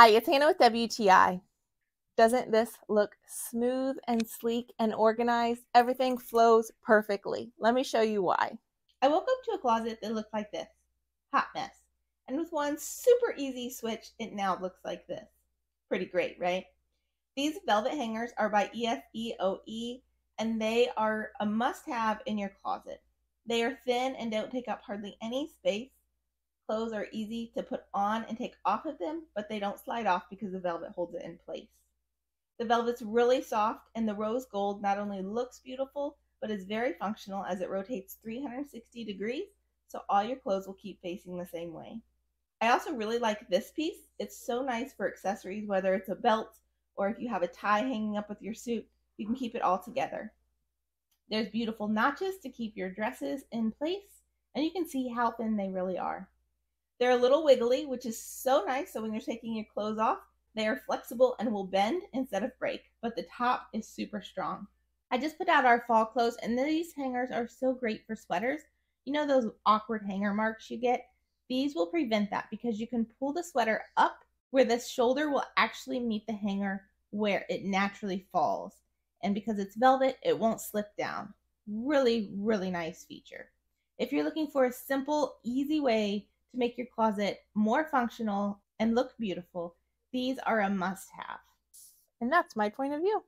Hi, it's Hannah with WTI. Doesn't this look smooth and sleek and organized? Everything flows perfectly. Let me show you why. I woke up to a closet that looked like this. Hot mess. And with one super easy switch, it now looks like this. Pretty great, right? These velvet hangers are by ESEOE, and they are a must-have in your closet. They are thin and don't take up hardly any space. Clothes are easy to put on and take off of them, but they don't slide off because the velvet holds it in place. The velvet's really soft, and the rose gold not only looks beautiful, but is very functional as it rotates 360 degrees, so all your clothes will keep facing the same way. I also really like this piece. It's so nice for accessories, whether it's a belt or if you have a tie hanging up with your suit, you can keep it all together. There's beautiful notches to keep your dresses in place, and you can see how thin they really are. They're a little wiggly, which is so nice, so when you're taking your clothes off, they are flexible and will bend instead of break, but the top is super strong. I just put out our fall clothes, and these hangers are so great for sweaters. You know those awkward hanger marks you get? These will prevent that because you can pull the sweater up where the shoulder will actually meet the hanger where it naturally falls. And because it's velvet, it won't slip down. Really, really nice feature. If you're looking for a simple, easy way to make your closet more functional and look beautiful, these are a must-have. And that's my point of view.